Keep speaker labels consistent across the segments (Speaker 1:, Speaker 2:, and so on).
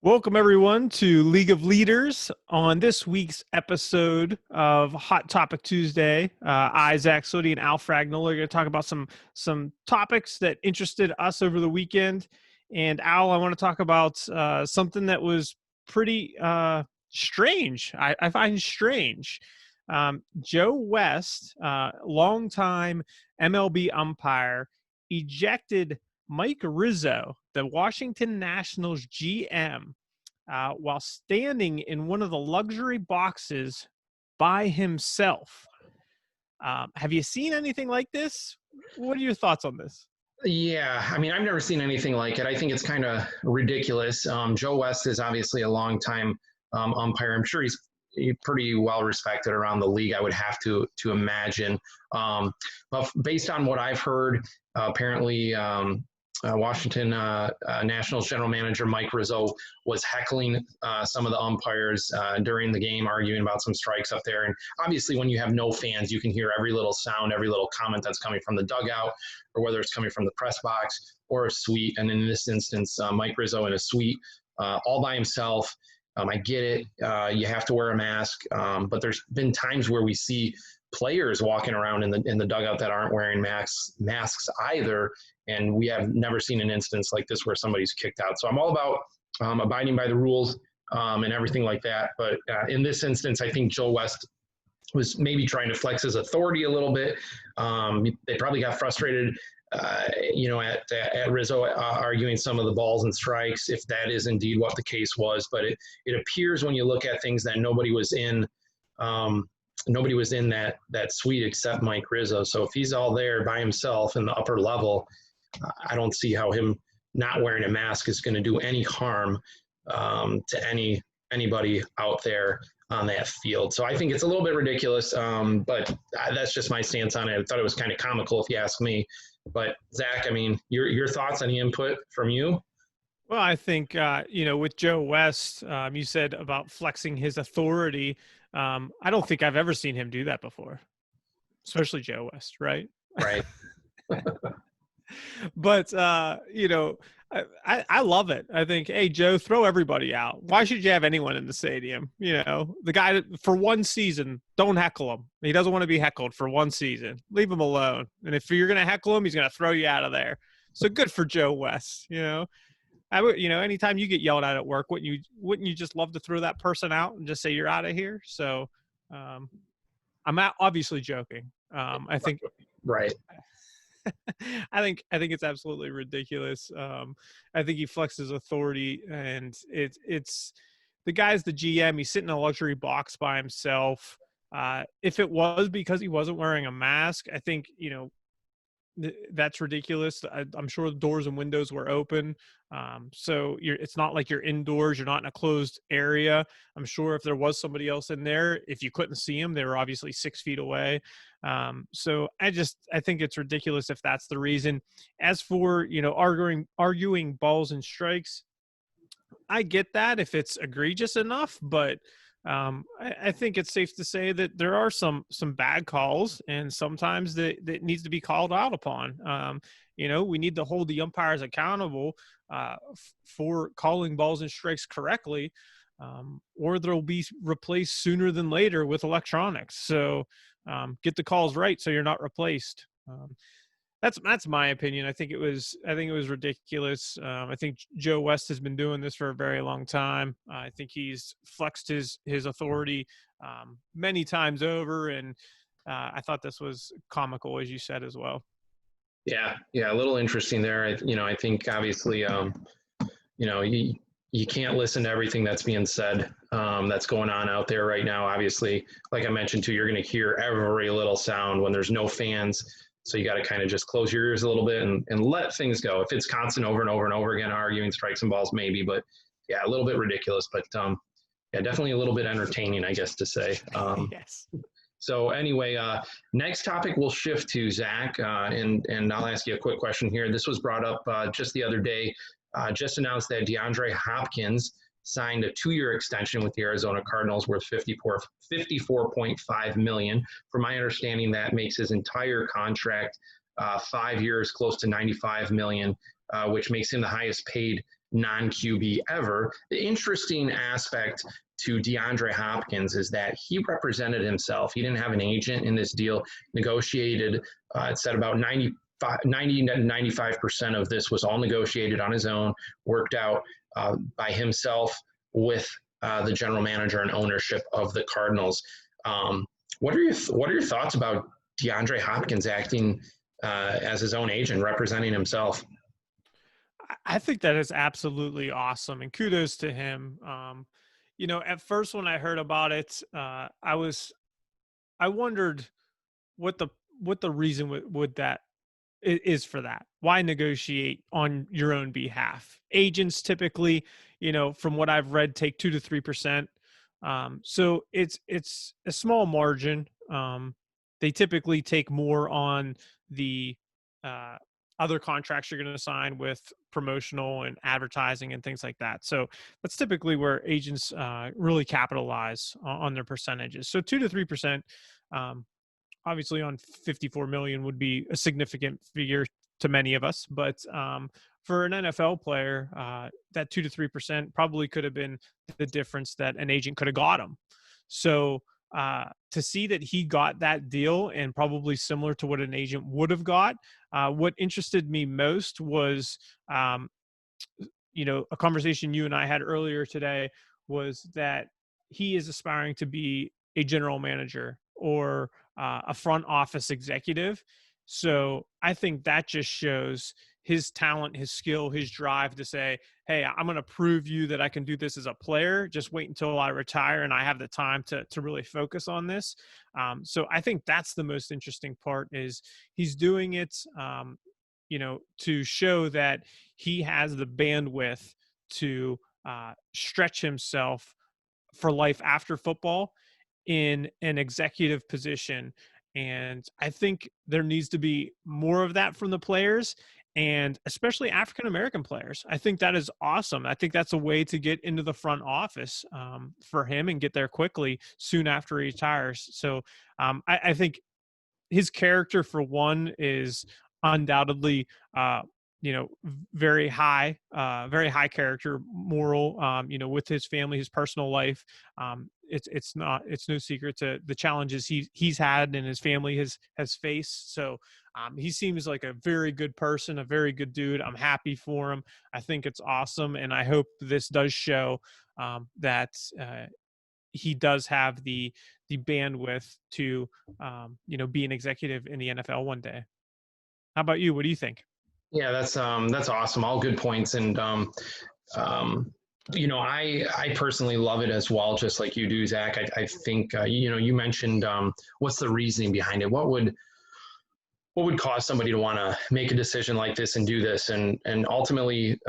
Speaker 1: Welcome, everyone, to League of Leaders. On this week's episode of Hot Topic Tuesday, Zach Sooty and Al Fragnolo are going to talk about some topics that interested us over the weekend. And Al, I want to talk about something that was pretty strange. I find strange. Joe West, longtime MLB umpire, ejected Mike Rizzo, the Washington Nationals GM, while standing in one of the luxury boxes by himself. Have you seen anything like this? What are your thoughts on this?
Speaker 2: Yeah, I mean, I've never seen anything like it. I think it's kind of ridiculous. Joe West is obviously a longtime umpire. I'm sure he's pretty well respected around the league. I would have to imagine. But based on what I've heard, apparently Washington Nationals general manager Mike Rizzo was heckling some of the umpires during the game, arguing about some strikes up there. And obviously, when you have no fans, you can hear every little sound, every little comment that's coming from the dugout, or whether it's coming from the press box or a suite. And in this instance, Mike Rizzo in a suite all by himself. I get it. You have to wear a mask. But there's been times where we see players walking around in the dugout that aren't wearing masks either. And we have never seen an instance like this where somebody's kicked out. So I'm all about abiding by the rules and everything like that. But in this instance, I think Joe West was maybe trying to flex his authority a little bit. They probably got frustrated, at Rizzo arguing some of the balls and strikes, if that is indeed what the case was. But it appears when you look at things that nobody was in that suite except Mike Rizzo. So if he's all there by himself in the upper level, I don't see how him not wearing a mask is going to do any harm to anybody out there on that field. So I think it's a little bit ridiculous, but that's just my stance on it. I thought it was kind of comical, if you ask me. But Zach, I mean, your thoughts, any input from you?
Speaker 1: Well, I think, with Joe West, you said about flexing his authority. I don't think I've ever seen him do that before, especially Joe West, right?
Speaker 2: Right.
Speaker 1: But I love it. I think, hey, Joe, throw everybody out. Why should you have anyone in the stadium? The guy that, for one season, don't heckle him. He doesn't want to be heckled for one season. Leave him alone. And if you're going to heckle him, he's going to throw you out of there. So good for Joe West. I would, anytime you get yelled at work, wouldn't you just love to throw that person out and just say you're out of here? So I'm obviously joking. I think.
Speaker 2: Right.
Speaker 1: I think it's absolutely ridiculous. I think he flexes authority, and it's the guy's the GM. He's sitting in a luxury box by himself. If it was because he wasn't wearing a mask, I think that's ridiculous. I'm sure the doors and windows were open, so it's not like you're indoors. You're not in a closed area. I'm sure if there was somebody else in there, if you couldn't see them, they were obviously 6 feet away. So I think it's ridiculous if that's the reason. As for arguing balls and strikes, I get that if it's egregious enough, but I think it's safe to say that there are some bad calls, and sometimes that needs to be called out upon. We need to hold the umpires accountable for calling balls and strikes correctly, or they'll be replaced sooner than later with electronics. So get the calls right so you're not replaced. That's my opinion. I think it was ridiculous. I think Joe West has been doing this for a very long time. I think he's flexed his authority many times over, and I thought this was comical, as you said as well.
Speaker 2: Yeah, a little interesting there. I think obviously, you can't listen to everything that's being said that's going on out there right now. Obviously, like I mentioned too, you're going to hear every little sound when there's no fans. So you got to kind of just close your ears a little bit and let things go. If it's constant over and over and over again, arguing strikes and balls, maybe, but yeah, a little bit ridiculous, but yeah, definitely a little bit entertaining, I guess to say.
Speaker 1: Yes.
Speaker 2: So anyway, next topic we'll shift to Zach, and I'll ask you a quick question here. This was brought up just the other day. Just announced that DeAndre Hopkins signed a 2-year extension with the Arizona Cardinals worth $54.5 million. From my understanding, that makes his entire contract 5 years, close to $95 million, which makes him the highest paid non-QB ever. The interesting aspect to DeAndre Hopkins is that he represented himself. He didn't have an agent in this deal, negotiated, it said about 90 to 95% of this was all negotiated on his own, worked out by himself with the general manager and ownership of the Cardinals. What are your thoughts about DeAndre Hopkins acting as his own agent, representing himself?
Speaker 1: I think that is absolutely awesome, and kudos to him. At first when I heard about it, I wondered what the reason would that is for that. Why negotiate on your own behalf? Agents typically, from what I've read, take 2 to 3%. So it's a small margin. They typically take more on the uh, other contracts you're going to sign with promotional and advertising and things like that. So that's typically where agents really capitalize on their percentages. So 2 to 3%. Obviously on 54 million would be a significant figure to many of us, but for an NFL player, that 2 to 3% probably could have been the difference that an agent could have got him. So to see that he got that deal, and probably similar to what an agent would have got, what interested me most was um, a conversation you and I had earlier today, was that he is aspiring to be a general manager or a front office executive. So I think that just shows his talent, his skill, his drive to say, hey, I'm going to prove you that I can do this as a player. Just wait until I retire and I have the time to really focus on this. So I think that's the most interesting part, is he's doing it, to show that he has the bandwidth to stretch himself for life after football in an executive position. And I think there needs to be more of that from the players, and especially African American players. I think that is awesome. I think that's a way to get into the front office for him and get there quickly soon after he retires. So I think his character, for one, is undoubtedly very high character, moral, with his family, his personal life. It's no secret to the challenges he's had and his family has faced. So he seems like a very good person, a very good dude. I'm happy for him. I think it's awesome, and I hope this does show that he does have the bandwidth to be an executive in the NFL one day. How about you? What do you think?
Speaker 2: Yeah, that's awesome. All good points, and I personally love it as well, just like you do, Zach. I think you mentioned what's the reasoning behind it? What would cause somebody to want to make a decision like this and do this, and ultimately,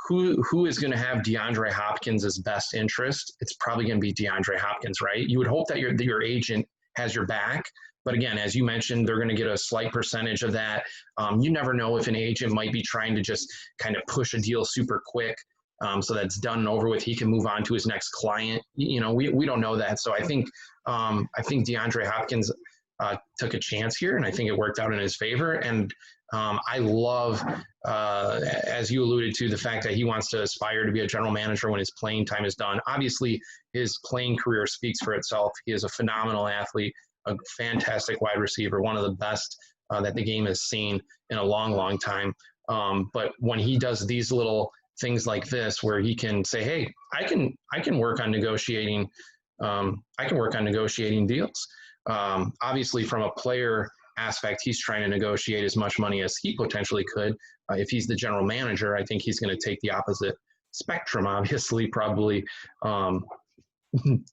Speaker 2: who is going to have DeAndre Hopkins' best interest? It's probably going to be DeAndre Hopkins, right? You would hope that your agent has your back. But again, as you mentioned, they're going to get a slight percentage of that. You never know if an agent might be trying to just kind of push a deal super quick, so that's done and over with. He can move on to his next client. We don't know that. So I think DeAndre Hopkins took a chance here, and I think it worked out in his favor. And I love, as you alluded to, the fact that he wants to aspire to be a general manager when his playing time is done. Obviously, his playing career speaks for itself. He is a phenomenal athlete, a fantastic wide receiver, one of the best that the game has seen in a long, long time. But when he does these little things like this, where he can say, "Hey, I can work on negotiating. I can work on negotiating deals." Obviously, from a player aspect, he's trying to negotiate as much money as he potentially could. If he's the general manager, I think he's going to take the opposite spectrum. Obviously, probably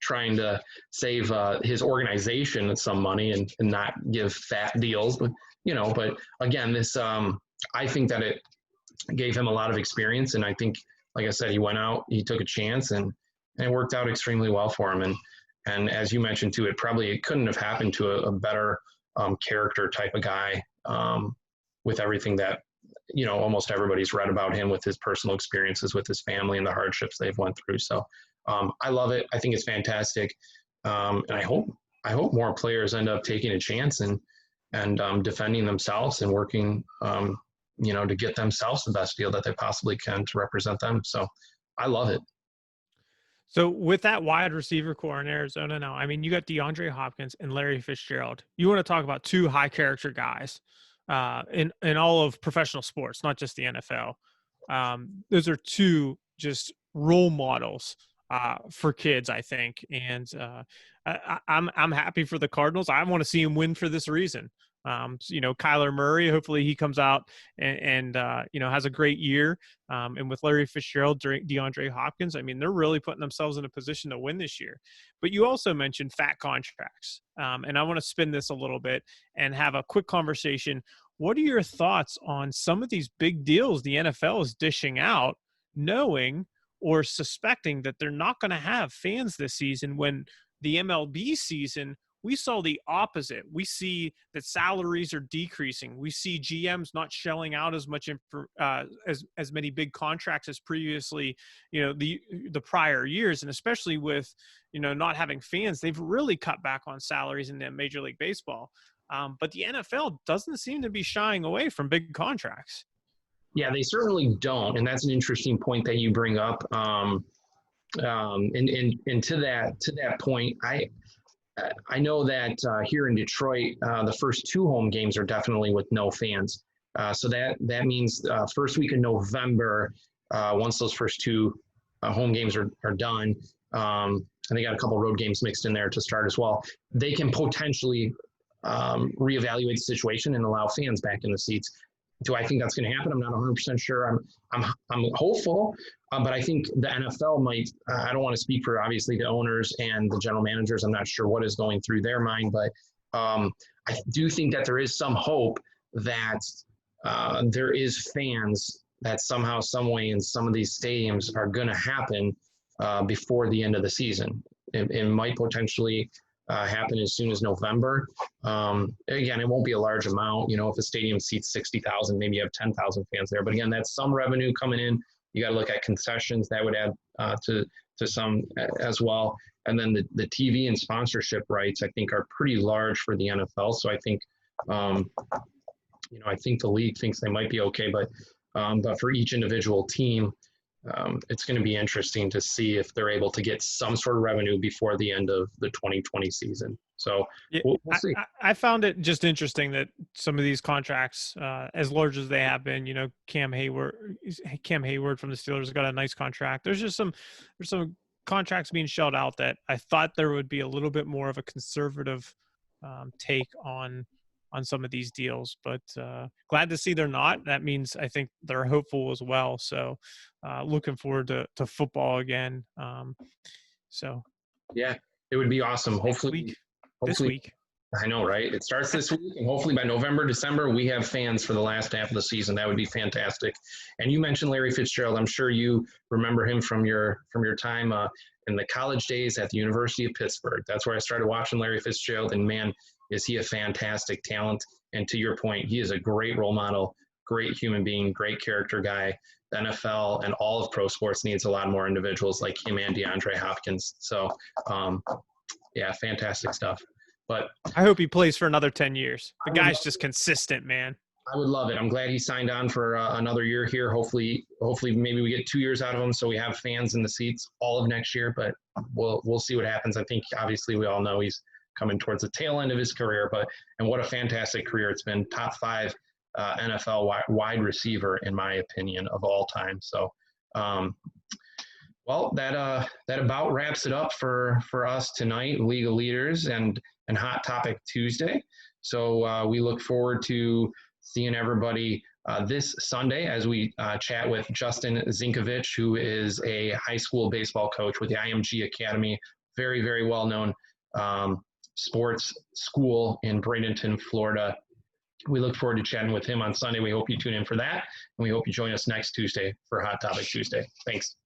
Speaker 2: trying to save his organization some money and not give fat deals. But again, this I think that it gave him a lot of experience, and I think, like I said, he went out, he took a chance, and it worked out extremely well for him. And as you mentioned too, it couldn't have happened to a better character type of guy, with everything that almost everybody's read about him, with his personal experiences with his family and the hardships they've went through. So I love it. I think it's fantastic, and I hope more players end up taking a chance and defending themselves and working to get themselves the best deal that they possibly can to represent them. So I love it.
Speaker 1: So with that wide receiver core in Arizona now, I mean, you got DeAndre Hopkins and Larry Fitzgerald. You want to talk about two high character guys in all of professional sports, not just the NFL. Those are two just role models for kids, I think, and I'm happy for the Cardinals. I want to see them win for this reason. Kyler Murray, hopefully he comes out and has a great year. And with Larry Fitzgerald, DeAndre Hopkins, I mean, they're really putting themselves in a position to win this year. But you also mentioned fat contracts. And I want to spin this a little bit and have a quick conversation. What are your thoughts on some of these big deals the NFL is dishing out, knowing or suspecting that they're not going to have fans this season, when the MLB season, we saw the opposite. We see that salaries are decreasing. We see GMs not shelling out as much as many big contracts as previously, the prior years, and especially with not having fans, they've really cut back on salaries in the Major League Baseball. But the NFL doesn't seem to be shying away from big contracts.
Speaker 2: Yeah, they certainly don't, and that's an interesting point that you bring up. And to that point, I know that here in Detroit, the first two home games are definitely with no fans. So that means first week of November, once those first two home games are done, and they got a couple road games mixed in there to start as well, they can potentially reevaluate the situation and allow fans back in the seats. Do I think that's going to happen? I'm not 100% sure. I'm hopeful, but I think the NFL might. I don't want to speak for obviously the owners and the general managers. I'm not sure what is going through their mind, but I do think that there is some hope that there is fans that somehow, some way, in some of these stadiums are going to happen before the end of the season. It might potentially happen as soon as November. Again, it won't be a large amount. If a stadium seats 60,000, maybe you have 10,000 fans there. But again, that's some revenue coming in. You got to look at concessions that would add to some as well. And then the TV and sponsorship rights, I think, are pretty large for the NFL. So I think, I think the league thinks they might be okay. But for each individual team, it's going to be interesting to see if they're able to get some sort of revenue before the end of the 2020 season. So we'll see.
Speaker 1: I found it just interesting that some of these contracts, as large as they have been, Cam Hayward from the Steelers got a nice contract. There's some contracts being shelled out that I thought there would be a little bit more of a conservative take on some of these deals, but glad to see they're not. That means I think they're hopeful as well. So looking forward to football again.
Speaker 2: Yeah, it would be awesome. Hopefully
Speaker 1: this week.
Speaker 2: I know, right? It starts this week, and hopefully by November, December, we have fans for the last half of the season. That would be fantastic. And you mentioned Larry Fitzgerald. I'm sure you remember him from your time in the college days at the University of Pittsburgh. That's where I started watching Larry Fitzgerald, and man, is he a fantastic talent. And to your point, he is a great role model, great human being, great character guy. The NFL and all of pro sports needs a lot more individuals like him and DeAndre Hopkins. So, yeah, fantastic stuff. But
Speaker 1: I hope he plays for another 10 years. The guy's just consistent, man.
Speaker 2: I would love it. I'm glad he signed on for another year here. Hopefully, maybe we get 2 years out of him, so we have fans in the seats all of next year. But we'll see what happens. I think obviously we all know he's coming towards the tail end of his career. And what a fantastic career it's been. Top 5 NFL wide receiver in my opinion of all time. So, well, that about wraps it up for us tonight, League of Leaders and Hot Topic Tuesday. So we look forward to seeing everybody this Sunday as we chat with Justin Zinkovich, who is a high school baseball coach with the IMG Academy, very, very well-known sports school in Bradenton, Florida. We look forward to chatting with him on Sunday. We hope you tune in for that, and we hope you join us next Tuesday for Hot Topic Tuesday. Thanks.